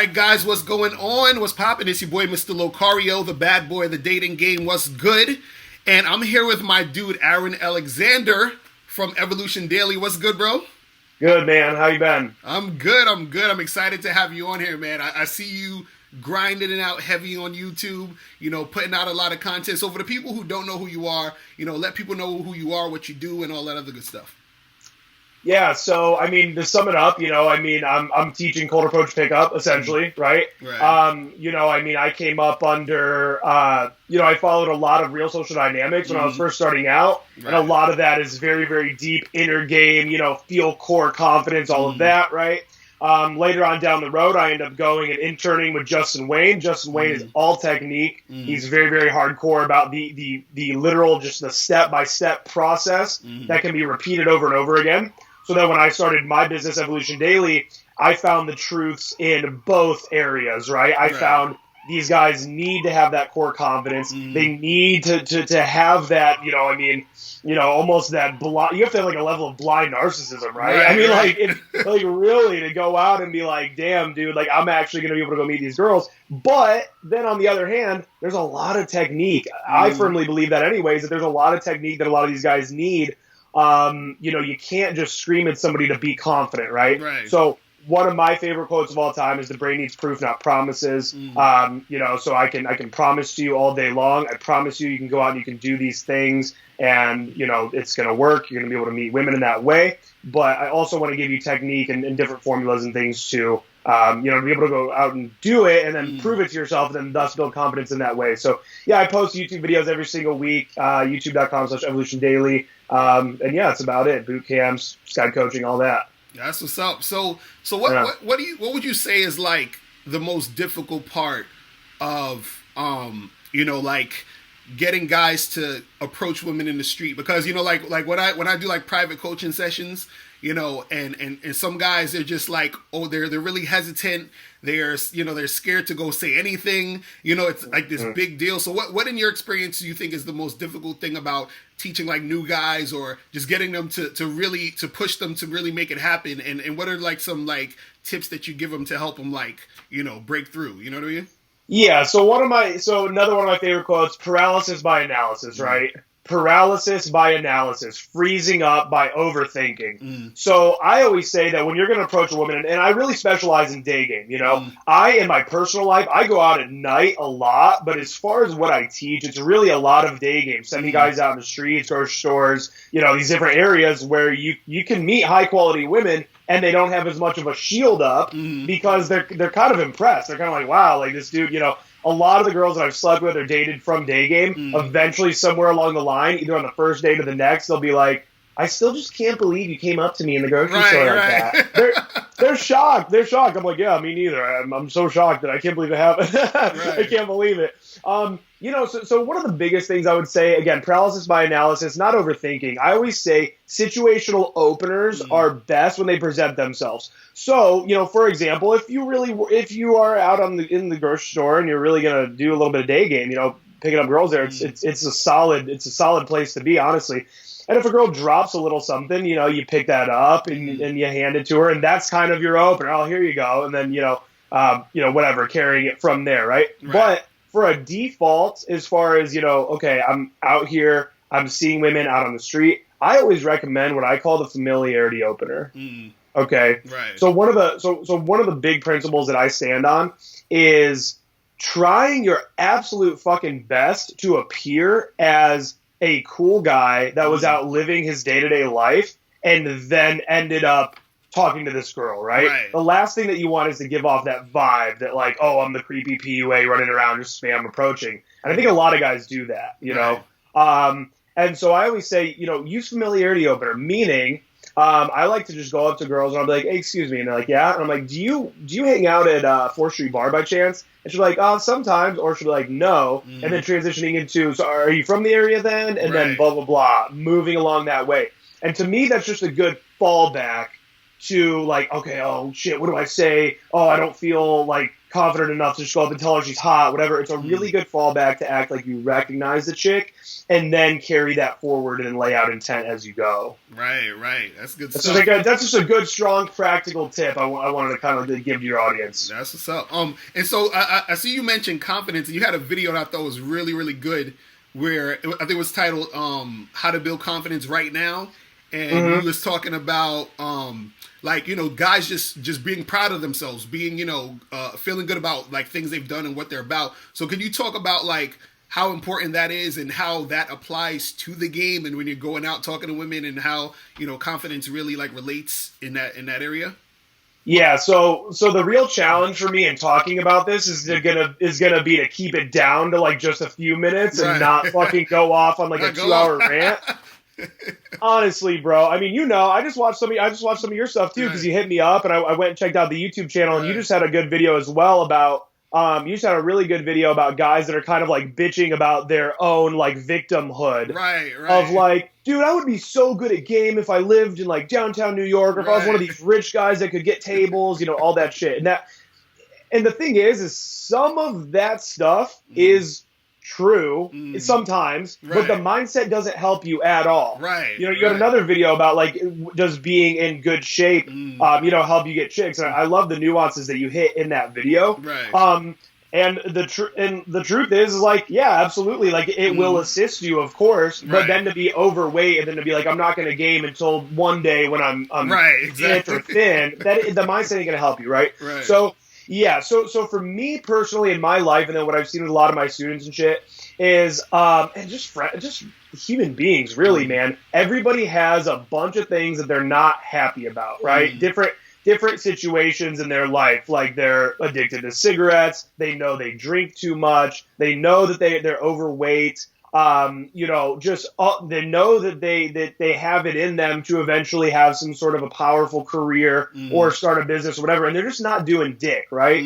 right, guys, what's going on? What's poppin'? It's your boy, Mr. Locario, the bad boy of the dating game. What's good? And I'm here with my dude, Aaron Alexander from Evolution Daily. What's good, bro? Good, man. How you been? I'm good. I'm excited to have you on here, man. I see you grinding it out heavy on YouTube, putting out a lot of content. So for the people who don't know who you are, let people know who you are, what you do, and all that other good stuff. Yeah, so, to sum it up, I'm teaching cold approach pickup, essentially, right? I came up under, I followed a lot of real social dynamics when I was first starting out, and a lot of that is very, very deep inner game, feel core confidence, all of that, right? Later on down the road, I end up going and interning with Justin Wayne. Justin Wayne is all technique. He's very, very hardcore about the literal, just the step-by-step process that can be repeated over and over again. So then when I started my business, Evolution Daily, I found the truths in both areas, right? I found these guys need to have that core confidence. They need to have that, almost that blind, you have to have like a level of blind narcissism, right? Really to go out and be like, damn, dude, like I'm actually going to be able to go meet these girls. But then on the other hand, there's a lot of technique. I firmly believe that anyways, that there's a lot of technique that a lot of these guys need. You can't just scream at somebody to be confident, right? So one of my favorite quotes of all time is the brain needs proof, not promises. So I can promise to you all day long. I promise you can go out and you can do these things and, it's going to work. You're going to be able to meet women in that way. But I also want to give you technique and different formulas and things to, to be able to go out and do it and then prove it to yourself and then thus build confidence in that way. So, yeah, I post YouTube videos every single week, youtube.com/Evolution Daily. And yeah, that's about it. Boot camps, Skype coaching, all that. That's what's up. So what would you say is like the most difficult part of, getting guys to approach women in the street? Because, like when I do like private coaching sessions, and some guys, they're just like, they're really hesitant. They're scared to go say anything. It's like this big deal. So what in your experience do you think is the most difficult thing about teaching like new guys or just getting them to push them to really make it happen? And what are like some like tips that you give them to help them break through? You know what I mean? Yeah. So another one of my favorite quotes, paralysis by analysis, right? Paralysis by analysis, freezing up by overthinking. So I always say that when you're going to approach a woman, and I really specialize in day game, in my personal life, I go out at night a lot, but as far as what I teach, it's really a lot of day games, sending guys out in the streets, grocery stores, these different areas where you can meet high quality women and they don't have as much of a shield up because they're kind of impressed. They're kind of like, wow, like this dude, a lot of the girls that I've slept with or dated from day game, eventually somewhere along the line, either on the first date or the next, they'll be like, I still just can't believe you came up to me in the grocery store like that. They're shocked. They're shocked. I'm like, yeah, me neither. I'm so shocked that I can't believe it happened. I can't believe it. So one of the biggest things I would say, again, paralysis by analysis, not overthinking. I always say situational openers are best when they present themselves. So, for example, if you are out in the grocery store and you're really going to do a little bit of day game, picking up girls there, it's a solid place to be, honestly. And if a girl drops a little something, you pick that up and you hand it to her, and that's kind of your opener. Oh, here you go. And then, whatever, carrying it from there, right? But for a default, as far as, okay, I'm out here, I'm seeing women out on the street, I always recommend what I call the familiarity opener. Okay. Right. So one of the big principles that I stand on is trying your absolute fucking best to appear as a cool guy that was out living his day-to-day life and then ended up talking to this girl, right? The last thing that you want is to give off that vibe that like, oh, I'm the creepy PUA running around just spam approaching. And I think a lot of guys do that, know. And so I always say, use familiarity opener, meaning I like to just go up to girls and I'll be like, hey, excuse me. And they're like, yeah. And I'm like, do you hang out at 4th Street Bar by chance? And she'll be like, sometimes. Or she'll be like, no. And then transitioning into, so are you from the area then? And then blah, blah, blah, moving along that way. And to me, that's just a good fallback to like, okay, oh shit, what do I say? Oh, I don't feel like confident enough to just go up and tell her she's hot, whatever. It's a really good fallback to act like you recognize the chick and then carry that forward and lay out intent as you go. Right. That's good That's stuff. That's just a good, strong, practical tip I wanted to kind of give to your audience. That's what's up. And so I see you mentioned confidence, and you had a video that I thought was really, really good, where I think it was titled "How to Build Confidence Right Now," and you was talking about like, you know, guys just being proud of themselves, being, you know, feeling good about like things they've done and what they're about. So could you talk about like how important that is and how that applies to the game, and when you're going out talking to women, and how, you know, confidence really like relates in that area? Yeah, so the real challenge for me in talking about this is gonna be to keep it down to like just a few minutes and not fucking go off on like a 2-hour rant. Honestly, bro. I mean, you know, I just watched some of your stuff too, because you hit me up and I went and checked out the YouTube channel, and you just had a good video as well about you just had a really good video about guys that are kind of like bitching about their own like victimhood. Right. Of like, dude, I would be so good at game if I lived in like downtown New York, or if I was one of these rich guys that could get tables, you know, all that shit. And the thing is some of that stuff is true sometimes, but the mindset doesn't help you at all. Right. You know, you got another video about like, does being in good shape, you know, help you get chicks? And I love the nuances that you hit in that video. Right. And the truth is like, yeah, absolutely. Like it will assist you, of course, but then to be overweight and then to be like, I'm not going to game until one day when I'm fit or thin, the mindset ain't going to help you. Right. So, yeah, so for me personally in my life, and then what I've seen with a lot of my students and shit is, and just human beings, really, man. Everybody has a bunch of things that they're not happy about, right? Different situations in their life, like they're addicted to cigarettes, they know they drink too much, they know that they're overweight. You know, just they know that they have it in them to eventually have some sort of a powerful career or start a business or whatever, and they're just not doing dick, right?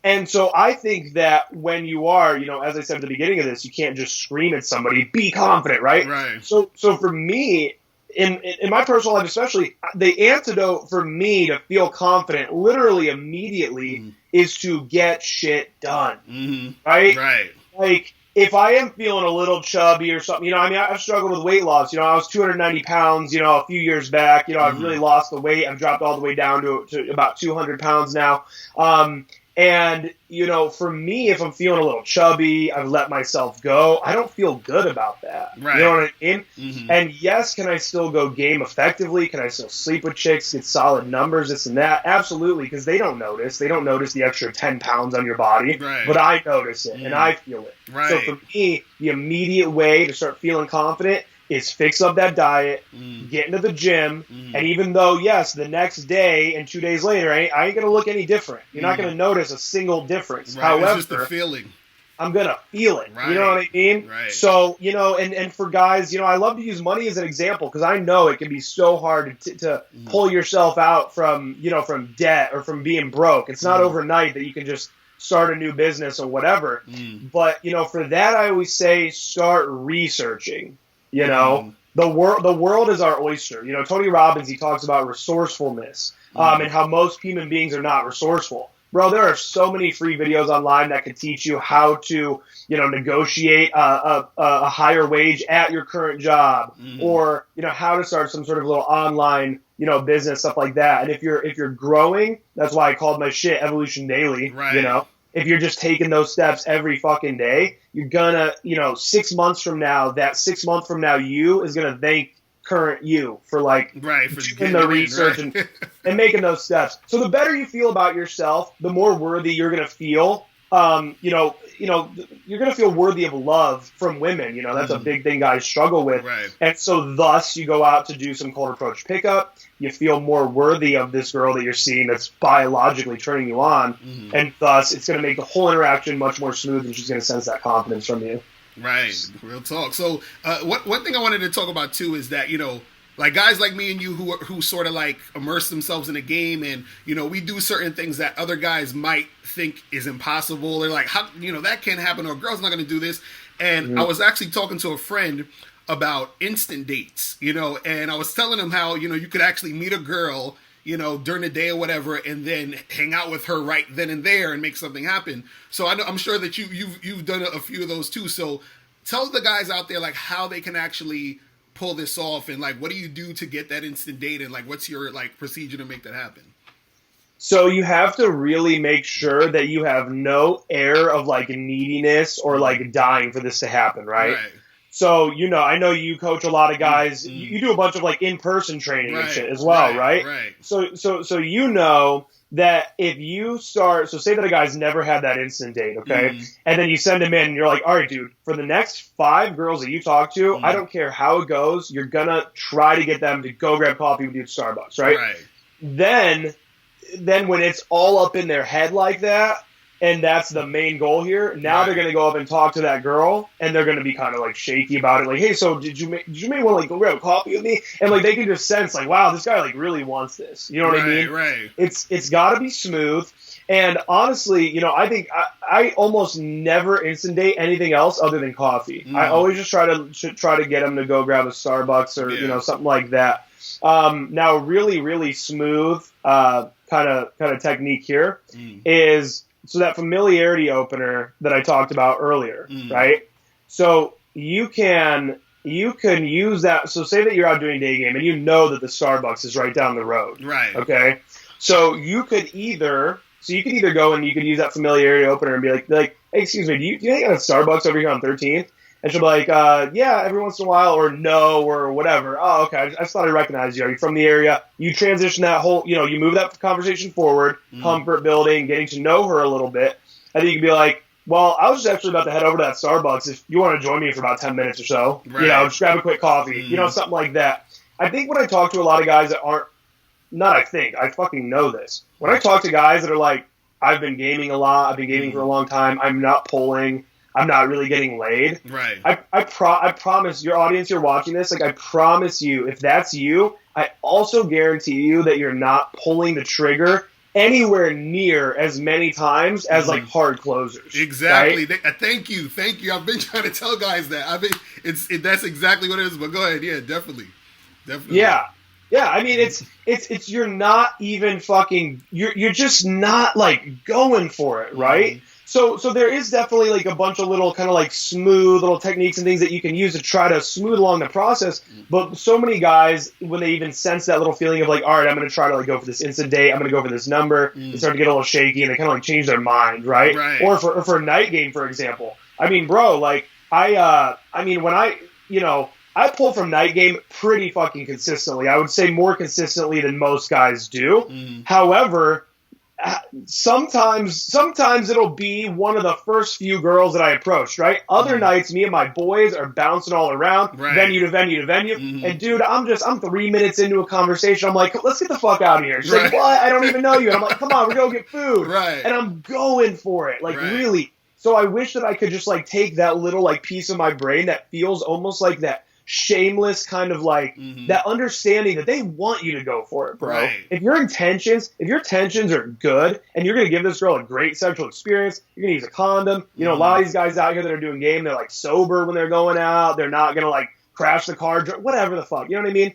And so I think that when you are, you know, as I said at the beginning of this, you can't just scream at somebody, be confident, right? So for me, in my personal life especially, the antidote for me to feel confident literally immediately is to get shit done, right? Like, if I am feeling a little chubby or something, you know, I mean, I've struggled with weight loss. You know, I was 290 pounds, you know, a few years back. You know, I've really lost the weight. I've dropped all the way down to about 200 pounds now. And, you know, for me, if I'm feeling a little chubby, I've let myself go, I don't feel good about that. Right. You know what I mean? And yes, can I still go game effectively? Can I still sleep with chicks, get solid numbers, this and that? Absolutely, because they don't notice. They don't notice the extra 10 pounds on your body. Right. But I notice it, and I feel it. Right. So for me, the immediate way to start feeling confident is fix up that diet, get into the gym, and even though, yes, the next day and 2 days later, I ain't going to look any different. You're not going to notice a single difference. However, it's just a feeling. I'm going to feel it. Right. You know what I mean? Right. So, you know, and for guys, you know, I love to use money as an example because I know it can be so hard to pull yourself out from, you know, from debt or from being broke. It's not overnight that you can just start a new business or whatever. But, you know, for that, I always say start researching. You know, the world is our oyster. You know, Tony Robbins, he talks about resourcefulness and how most human beings are not resourceful. Bro, there are so many free videos online that could teach you how to, you know, negotiate a higher wage at your current job or, you know, how to start some sort of little online, you know, business, stuff like that. And if you're growing, that's why I called my shit Evolution Daily, you know. If you're just taking those steps every fucking day, you're gonna, you know, 6 months from now, that 6 month from now you is gonna thank current you for like for doing the research and making those steps. So the better you feel about yourself, the more worthy you're gonna feel. You know, you're gonna feel worthy of love from women. You know, that's a big thing guys struggle with. And so thus you go out to do some cold approach pickup. You feel more worthy of this girl that you're seeing that's biologically turning you on. And thus it's going to make the whole interaction much more smooth and she's going to sense that confidence from you. Right. Real talk. So one thing I wanted to talk about too is that, you know, like guys like me and you who sort of like immerse themselves in a game and, you know, we do certain things that other guys might think is impossible. They're like, how, you know, that can't happen or a girl's not going to do this. And I was actually talking to a friend about instant dates, you know, and I was telling him how, you know, you could actually meet a girl, during the day or whatever, and then hang out with her right then and there and make something happen. So I'm sure that you've done a few of those too. So tell the guys out there like how they can actually pull this off, and like what do you do to get that instant date, and like what's your like procedure to make that happen? So you have to really make sure that you have no air of like neediness or like dying for this to happen, right? So, I know you coach a lot of guys. You do a bunch of like in-person training and shit as well, right? So that if you start, so say that a guy's never had that instant date, okay? And then you send him in and you're like, all right, dude, for the next 5 girls that you talk to, I don't care how it goes, you're gonna try to get them to go grab coffee with you at Starbucks, right? Then when it's all up in their head like that, and that's the main goal here, now they're going to go up and talk to that girl, and they're going to be kind of like shaky about it. Like, hey, so did you maybe want to like go grab a coffee with me? And like they can just sense like, wow, this guy like really wants this. You know what I mean? Right. It's got to be smooth. And honestly, I think I almost never instant date anything else other than coffee. I always just try to get them to go grab a Starbucks or something like that. Now, really, really smooth kind of technique here is. So that familiarity opener that I talked about earlier, right? So you can use that. So say that you're out doing day game and you know that the Starbucks is right down the road. Right. Okay. So you could either go and you could use that familiarity opener and be like, hey, excuse me, do you hang out at Starbucks over here on 13th? And she'll be like, yeah, every once in a while, or no, or whatever. Oh, okay, I just thought I recognized you. Are you from the area? You transition that whole, you move that conversation forward, comfort building, getting to know her a little bit. And then you can be like, well, I was just actually about to head over to that Starbucks. If you want to join me for about 10 minutes or so, just grab a quick coffee, something like that. I think when I talk to a lot of guys that aren't, I fucking know this. When I talk to guys that are like, I've been gaming a lot, I've been gaming for a long time, I'm not pulling, I'm not really getting laid. Right. I promise your audience, you're watching this, like I promise you, if that's you, I also guarantee you that you're not pulling the trigger anywhere near as many times as like hard closers. Exactly. Right? Thank you. I've been trying to tell guys that. That's exactly what it is. But go ahead. Yeah, definitely. Yeah. I mean, it's you're not even fucking. You're just not like going for it, right? So there is definitely like a bunch of little kind of like smooth little techniques and things that you can use to try to smooth along the process. But so many guys, when they even sense that little feeling of like, all right, I'm going to try to like go for this instant date, I'm going to go for this number, they start to get a little shaky and they kind of like change their mind, right? Or for a night game, for example. I mean, bro, like when I pull from night game pretty fucking consistently. I would say more consistently than most guys do. However, sometimes it'll be one of the first few girls that I approached, right? Other nights, me and my boys are bouncing all around, venue to venue to venue. And dude, I'm 3 minutes into a conversation. I'm like, let's get the fuck out of here. She's like, what? I don't even know you. And I'm like, come on, we're going to get food. And I'm going for it. Like, really. So I wish that I could just like take that little like piece of my brain that feels almost like that shameless kind of like that understanding that they want you to go for it, bro. If your intentions are good and you're going to give this girl a great sexual experience, you're going to use a condom. A lot of these guys out here that are doing game, they're like sober when they're going out. They're not going to like crash the car, whatever the fuck. You know what I mean?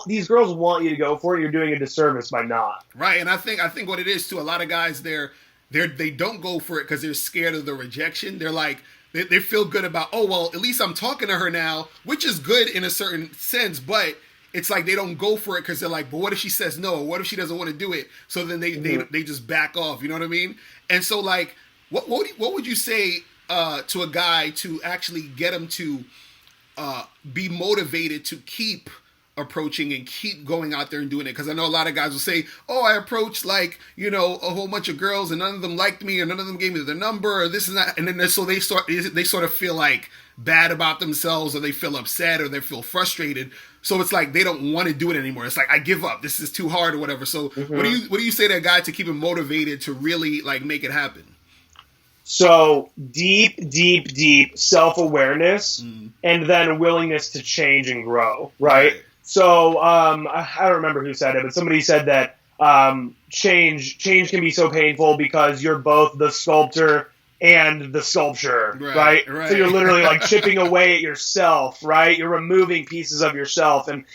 These girls want you to go for it. You're doing a disservice by not. Right. And I think what it is too, a lot of guys they don't go for it because they're scared of the rejection. They're like, they feel good about, oh, well, at least I'm talking to her now, which is good in a certain sense, but it's like they don't go for it because they're like, but what if she says no? Or what if she doesn't want to do it? So then they just back off, you know what I mean? And so, like, what would you say to a guy to actually get him to be motivated to keep approaching and keep going out there and doing it? Because I know a lot of guys will say, oh, I approached like a whole bunch of girls and none of them liked me or none of them gave me their number or this and that, and then so they sort of feel like bad about themselves, or they feel upset, or they feel frustrated, so it's like they don't want to do it anymore. It's like, I give up, this is too hard or whatever. So what do you say to a guy to keep him motivated to really like make it happen? So deep self-awareness and then willingness to change and grow, right? So I don't remember who said it, but somebody said that change can be so painful because you're both the sculptor and the sculpture, right? So you're literally like chipping away at yourself, right? You're removing pieces of yourself. And,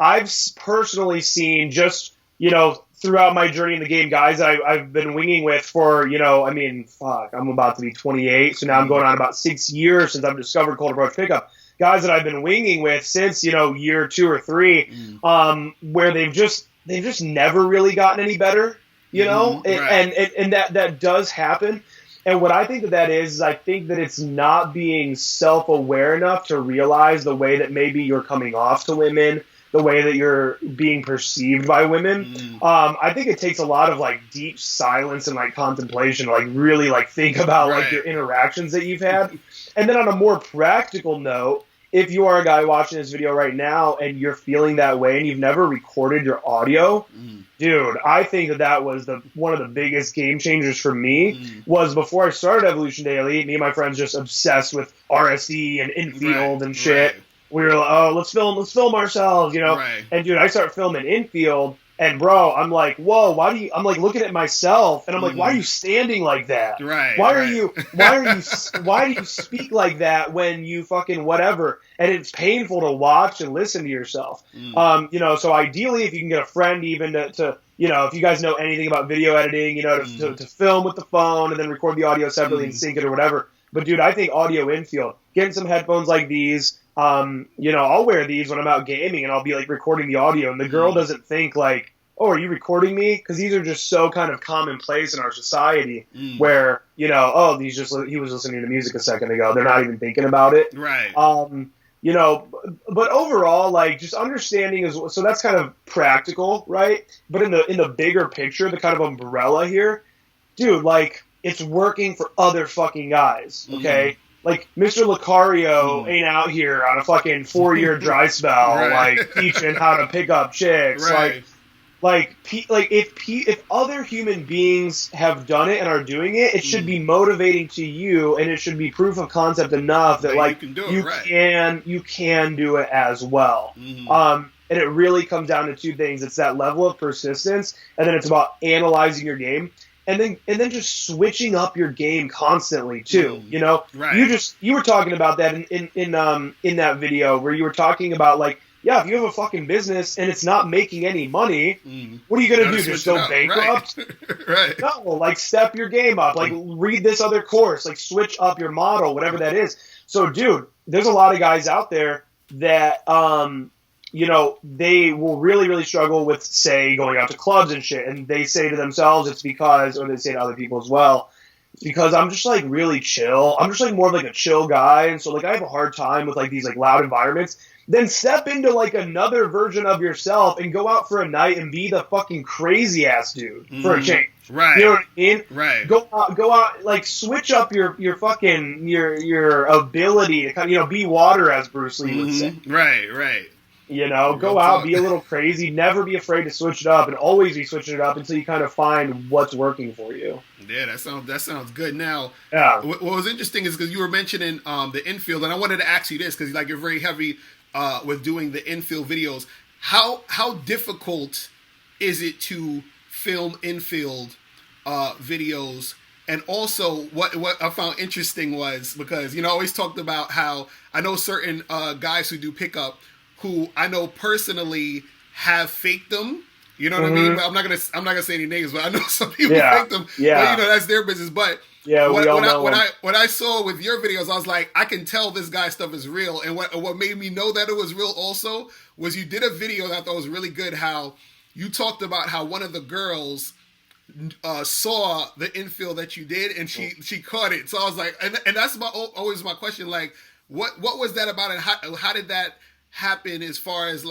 I've personally seen just, throughout my journey in the game, guys I've been winging with for, I'm about to be 28, so now I'm going on about 6 years since I've discovered cold approach pickup. Guys that I've been winging with since, year 2 or 3, where they've just never really gotten any better, Right. and that does happen. And what I think that is I think that it's not being self-aware enough to realize the way that maybe you're coming off to women, the way that you're being perceived by women. I think it takes a lot of deep silence and contemplation to really think about your interactions that you've had. And then on a more practical note, if you are a guy watching this video right now and you're feeling that way and you've never recorded your audio, dude, I think that was one of the biggest game changers for me. Was before I started Evolution Daily, me and my friends just obsessed with RSD and infield and shit. We were like, oh, let's film ourselves, And dude, I start filming infield, and bro, I'm like, whoa, I'm looking at myself, and I'm like, why are you standing like that? Why do you speak like that when you fucking whatever? And it's painful to watch and listen to yourself. So ideally, if you can get a friend even to if you guys know anything about video editing, to film with the phone and then record the audio separately and sync it or whatever. But dude, I think audio infield, getting some headphones like these, I'll wear these when I'm out gaming and I'll be recording the audio, and the girl doesn't think oh, are you recording me? Because these are just so kind of commonplace in our society where, he was listening to music a second ago. They're not even thinking about it. But overall, just understanding so that's kind of practical, right? But in the bigger picture, the kind of umbrella here, dude, it's working for other fucking guys, okay? Mr. Lucario ain't out here on a fucking 4-year dry spell, teaching how to pick up chicks. If other human beings have done it and are doing it, it should be motivating to you, and it should be proof of concept enough that you can do it as well. And it really comes down to 2 things. It's that level of persistence, and then it's about analyzing your game. And then just switching up your game constantly too. You were talking about that in that video where you were talking about if you have a fucking business and it's not making any money, what are you gonna do? Just go bankrupt? No, step your game up. Read this other course. Switch up your model, whatever that is. So, dude, there's a lot of guys out there that they will really, really struggle with, say, going out to clubs and shit. And they say to themselves, it's because, or they say to other people as well, it's because I'm just really chill. I'm just more of a chill guy. And so I have a hard time with these loud environments. Then step into another version of yourself and go out for a night and be the fucking crazy ass dude for a change. You know what I mean? Go out, switch up your fucking, your ability to kind of, be water, as Bruce Lee would say. Go out, be a little crazy, never be afraid to switch it up, and always be switching it up until you kind of find what's working for you. Yeah, that sounds good. Now, what was interesting is because you were mentioning the infield, and I wanted to ask you this because you're very heavy with doing the infield videos. How difficult is it to film infield videos? And also, what I found interesting was because I always talked about how I know certain guys who do pickup, who I know personally have faked them. You know what I mean? But I'm not gonna say any names, but I know some people faked them. But, that's their business. But what I saw with your videos, I was like, I can tell this guy's stuff is real. And what made me know that it was real also was you did a video that I thought was really good. How you talked about how one of the girls saw the infield that you did, and she caught it. So I was like, and that's always my question. What was that about, and how did that happen as far as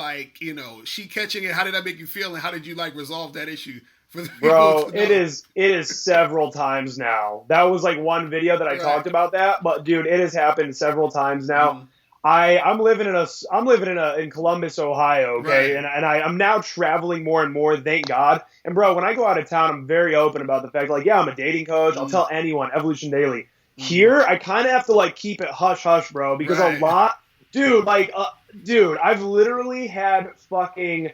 she catching it? How did that make you feel, and how did you resolve that issue for the bro? It is several times now. That was one video that I talked about that, but dude, it has happened several times now. I'm living in Columbus, Ohio, okay, and I'm now traveling more and more, thank God. And bro, when I go out of town, I'm very open about the fact I'm a dating coach. I'll tell anyone, Evolution Daily. Here, I kind of have to keep it hush hush, bro, because a lot. Dude, I've literally had fucking...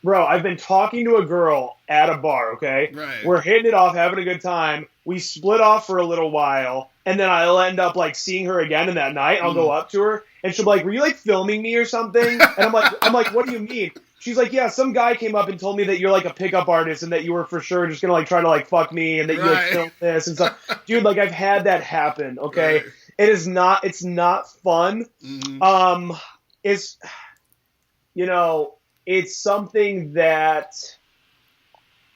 Bro, I've been talking to a girl at a bar, okay? We're hitting it off, having a good time. We split off for a little while, and then I'll end up, seeing her again in that night. I'll go up to her, and she'll be like, were you, filming me or something? And I'm like, what do you mean? she's like, yeah, some guy came up and told me that you're like a pickup artist and that you were for sure just gonna like try to like fuck me and that you like film this and stuff. Dude, like I've had that happen. Okay, Right. it's not fun. Mm-hmm. It's it's something that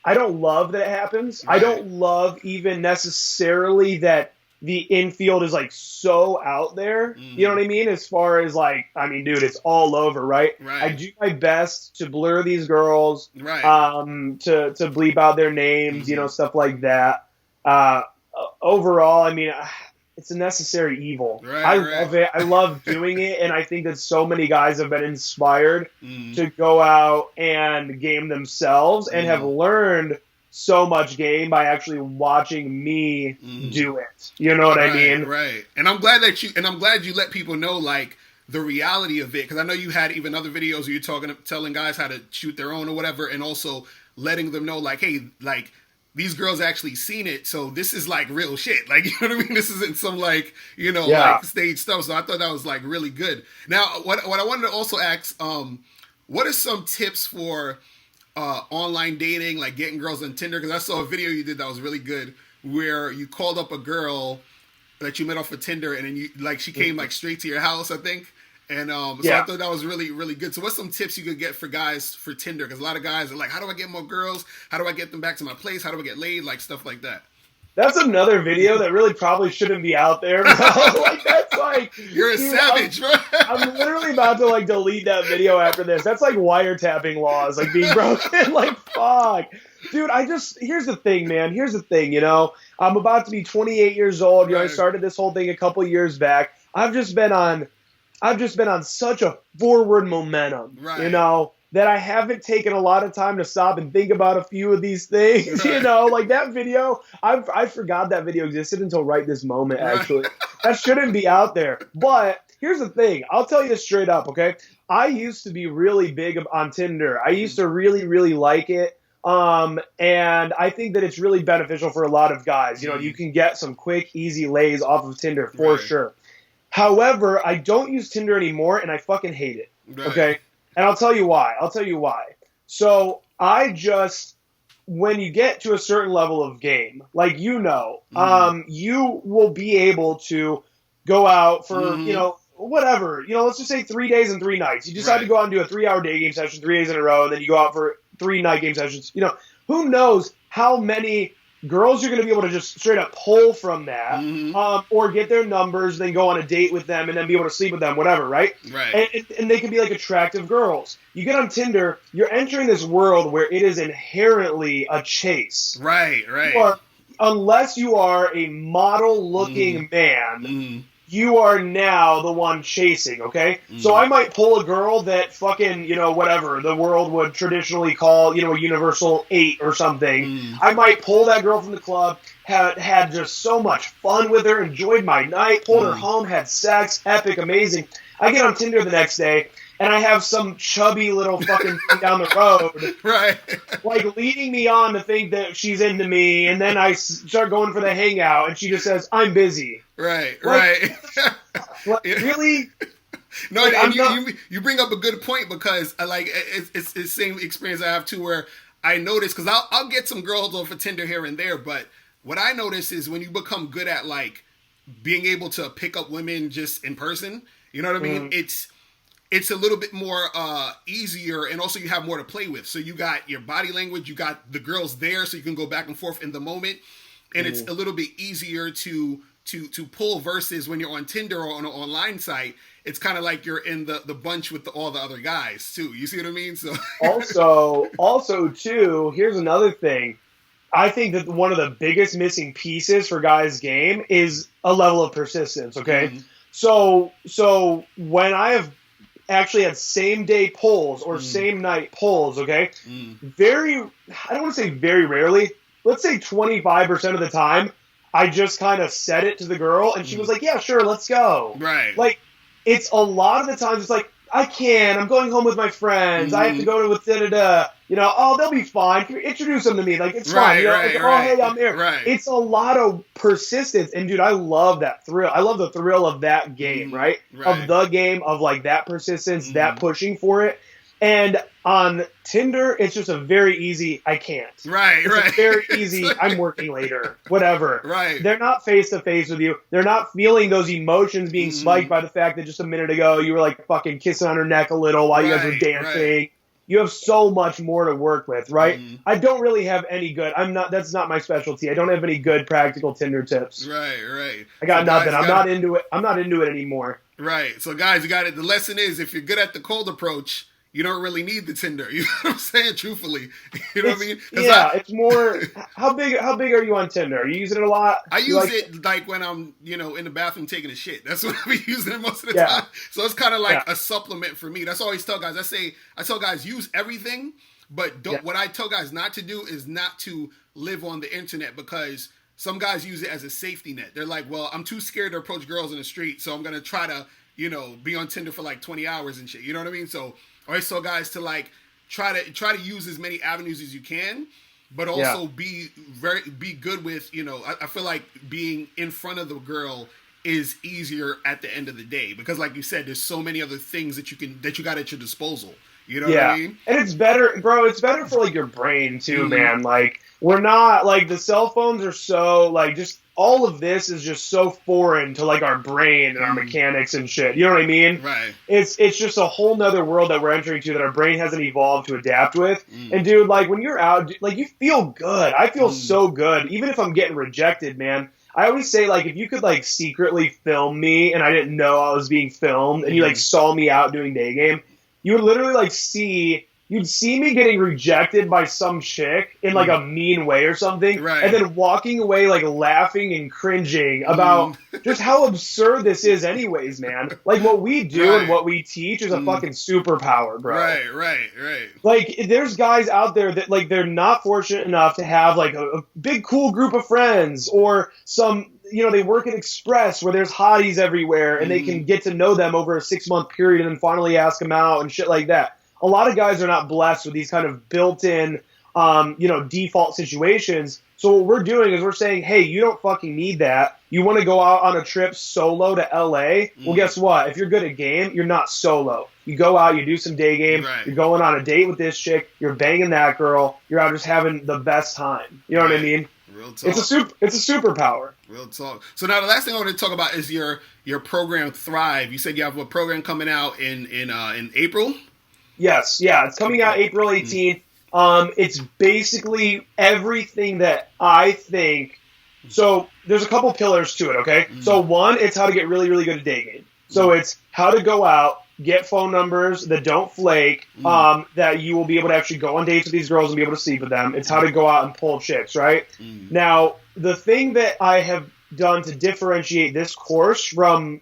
I don't love that it happens. Right. I don't love even necessarily that the infield is like so out there. You know what I mean? As far as like, I mean, dude, it's all over, right? Right. I do my best to blur these girls, Right. to bleep out their names, stuff like that. Overall, I mean, it's a necessary evil. Right, I right. love it. I love doing it, and I think that so many guys have been inspired to go out and game themselves and have learned so much game by actually watching me do it. You know what I mean? Right. And I'm glad you let people know like the reality of it, because I know you had even other videos where you're telling guys how to shoot their own or whatever, and also letting them know like, hey, like these girls actually seen it, so this is like real shit. Like, you know what I mean? This isn't some like, like stage stuff. So I thought that was like really good. Now, what I wanted to also ask, what are some tips for online dating, like getting girls on Tinder? Because I saw a video you did that was really good, where you called up a girl that you met off of Tinder, and then you like she came like straight to your house, I think. And so I thought that was really, really good. So what's some tips you could get for guys for Tinder? Because a lot of guys are like, how do I get more girls? How do I get them back to my place? How do I get laid? Like stuff like that. That's another video that really probably shouldn't be out there, bro. Like that's like you're a savage, bro. I'm literally about to like delete that video after this. That's like wiretapping laws like being broken. Like fuck, dude. Here's the thing, man. Here's the thing. I'm about to be 28 years old. I started this whole thing a couple years back. I've just been on such a forward momentum, that I haven't taken a lot of time to stop and think about a few of these things, like that video, I forgot that video existed until right this moment, actually. That shouldn't be out there. But here's the thing. I'll tell you straight up, okay? I used to be really big on Tinder. I used to really, really like it. And I think that it's really beneficial for a lot of guys. You can get some quick, easy lays off of Tinder for sure. However, I don't use Tinder anymore, and I fucking hate it, okay? And I'll tell you why. So when you get to a certain level of game, like you will be able to go out for, whatever. Let's just say 3 days and 3 nights. You decide to go out and do a 3-hour day game session 3 days in a row, and then you go out for 3 night game sessions. Who knows how many girls you're going to be able to just straight up pull from that, or get their numbers, then go on a date with them, and then be able to sleep with them, whatever, right? And they can be like attractive girls. You get on Tinder, you're entering this world where it is inherently a chase. Unless you are a model-looking man, you are now the one chasing, okay? So I might pull a girl that fucking, whatever, the world would traditionally call, a universal 8 or something. I might pull that girl from the club, had just so much fun with her, enjoyed my night, pulled her home, had sex, epic, amazing. I get on Tinder the next day, and I have some chubby little fucking thing down the road, like leading me on to think that she's into me, and then I start going for the hangout, and she just says, "I'm busy." Really? No, and you bring up a good point, because it's the same experience I have too, where I notice, because I'll get some girls off of Tinder here and there, but what I notice is when you become good at like being able to pick up women just in person, you know what I mean? It's a little bit more easier, and also you have more to play with. So you got your body language, you got the girls there, so you can go back and forth in the moment, and it's a little bit easier to pull, versus when you're on Tinder or on an online site, it's kind of like you're in the bunch with all the other guys too. You see what I mean? So also too, here's another thing. I think that one of the biggest missing pieces for guys' game is a level of persistence. Okay, so when I have actually had same day polls or same night polls, okay, I don't want to say very rarely, let's say 25% of the time, I just kind of said it to the girl, and she was like, "Yeah, sure, let's go." Like, it's a lot of the times it's like, I'm going home with my friends. I have to go to da-da-da. Oh, they'll be fine. Introduce them to me. Like, it's fine. Oh, hey, I'm here. It's a lot of persistence. And, dude, I love that thrill. I love the thrill of that game, right? Of the game, of, like, that persistence, that pushing for it. And on Tinder, it's just a very easy, I can't. Right, it's right. a very easy, I'm working later, whatever. Right. They're not face-to-face with you. They're not feeling those emotions being spiked by the fact that just a minute ago you were like fucking kissing on her neck a little while you guys were dancing. Right. You have so much more to work with, right? I don't really have any good. That's not my specialty. I don't have any good practical Tinder tips. Right. I got nothing. I'm not into it. I'm not into it anymore. Right. So guys, you got it. The lesson is if you're good at the cold approach, you don't really need the Tinder. You know what I'm saying? Truthfully. You know what I mean? Yeah, it's more how big are you on Tinder? Are you using it a lot? I use it like when I'm, in the bathroom taking a shit. That's when I be using it most of the time. So it's kind of like a supplement for me. That's all I always tell guys. I tell guys use everything, but don't what I tell guys not to do is not to live on the internet, because some guys use it as a safety net. They're like, well, I'm too scared to approach girls in the street, so I'm going to try to, be on Tinder for like 20 hours and shit. You know what I mean? So I always tell guys to like try to use as many avenues as you can, but also be good with, I feel like being in front of the girl is easier at the end of the day, because like you said, there's so many other things that you got at your disposal. You know what I mean? And it's better, bro. It's better for like your brain too, man. Like we're not like the cell phones are so like just all of this is just so foreign to like our brain and our mechanics and shit. You know what I mean? Right. It's just a whole nother world that we're entering to that our brain hasn't evolved to adapt with. And dude, like when you're out, like you feel good. I feel so good, even if I'm getting rejected, man. I always say, like, if you could, like, secretly film me and I didn't know I was being filmed and you, like, saw me out doing day game, you would literally, like, you'd see me getting rejected by some chick in, like, a mean way or something, and then walking away, like, laughing and cringing about just how absurd this is anyways, man. Like, what we do and what we teach is a fucking superpower, bro. Right. Like, there's guys out there that, like, they're not fortunate enough to have, like, a big, cool group of friends or some... they work at Express where there's hotties everywhere and they can get to know them over a 6-month period and then finally ask them out and shit like that. A lot of guys are not blessed with these kind of built-in, default situations. So what we're doing is we're saying, hey, you don't fucking need that. You want to go out on a trip solo to LA? Well, guess what? If you're good at game, you're not solo. You go out, you do some day game, you're going on a date with this chick, you're banging that girl, you're out just having the best time. You know what I mean? Real talk. It's a superpower. Real talk. So now the last thing I want to talk about is your program Thrive. You said you have a program coming out in April? Yes, it's coming out April 18th. It's basically everything that I think. So there's a couple pillars to it, okay? So one, it's how to get really, really good at day game. So it's how to go out, get phone numbers that don't flake, that you will be able to actually go on dates with these girls and be able to sleep with them. It's how to go out and pull chicks, right? Now, the thing that I have done to differentiate this course from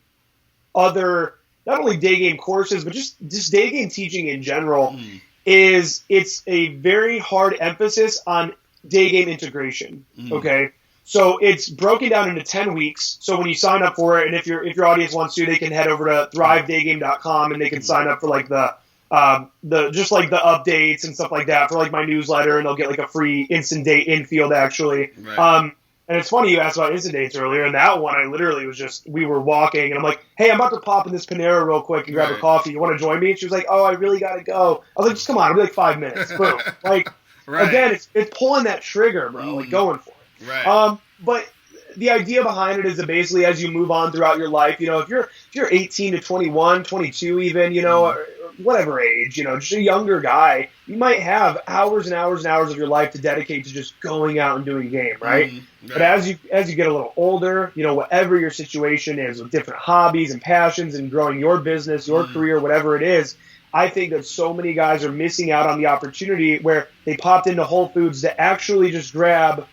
other, not only day game courses, but just day game teaching in general, is it's a very hard emphasis on day game integration, okay? So it's broken down into 10 weeks. So when you sign up for it, and if your audience wants to, they can head over to thrivedaygame.com and they can sign up for like the updates and stuff like that for like my newsletter, and they'll get like a free instant date infield actually. Right. And it's funny you asked about instant dates earlier, and that one I literally was just, we were walking and I'm like, hey, I'm about to pop in this Panera real quick and grab a coffee. You want to join me? And she was like, oh, I really got to go. I was like, just come on, it'll be like 5 minutes. Boom. Like, again, it's pulling that trigger, bro, like going for it. Right. But the idea behind it is that basically as you move on throughout your life, if you're 18 to 21, 22 even, or whatever age, just a younger guy, you might have hours and hours and hours of your life to dedicate to just going out and doing game, right? But as you get a little older, whatever your situation is with different hobbies and passions and growing your business, your career, whatever it is, I think that so many guys are missing out on the opportunity where they popped into Whole Foods to actually just grab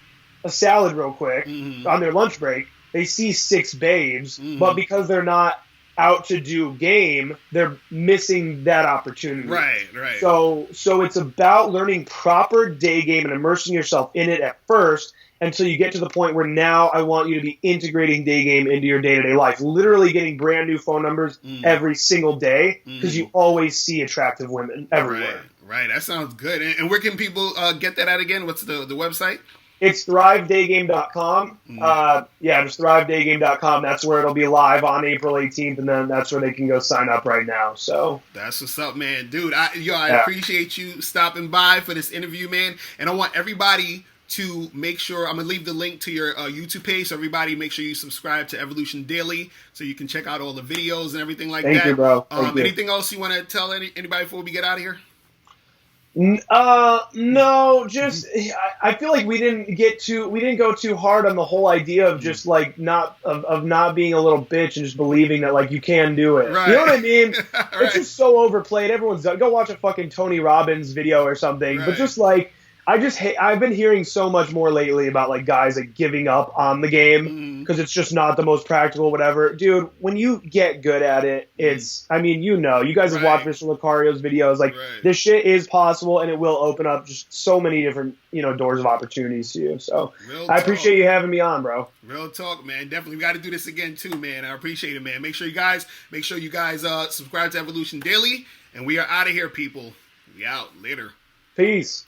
a salad real quick on their lunch break. They see 6 babes, but because they're not out to do game, they're missing that opportunity. Right. So it's about learning proper day game and immersing yourself in it at first until you get to the point where now I want you to be integrating day game into your day-to-day life, literally getting brand new phone numbers every single day because you always see attractive women everywhere. Right. That sounds good. And where can people get that at again? What's the website? It's thrivedaygame.com. Just thrivedaygame.com. That's where it'll be live on April 18th, and then that's where they can go sign up right now. So that's what's up, man. Dude, I appreciate you stopping by for this interview, man. And I want everybody to make sure, I'm going to leave the link to your YouTube page, so everybody make sure you subscribe to Evolution Daily so you can check out all the videos and everything like that. Thank you, bro. Thank you. Anything else you want to tell anybody before we get out of here? No, just I feel like we didn't go too hard on the whole idea of just like not being a little bitch and just believing that like you can do it. Right. You know what I mean? Right. It's just so overplayed. Everyone's go watch a fucking Tony Robbins video or something. Right. But just like I've been hearing so much more lately about like guys like giving up on the game because it's just not the most practical, whatever. Dude, when you get good at it, it's, I mean, you guys have watched Mr. Lucario's videos. Like this shit is possible, and it will open up just so many different, doors of opportunities to you. So I appreciate you having me on, bro. Real talk, man. Definitely, we got to do this again too, man. I appreciate it, man. Make sure you guys subscribe to Evolution Daily, and we are out of here, people. We out later. Peace.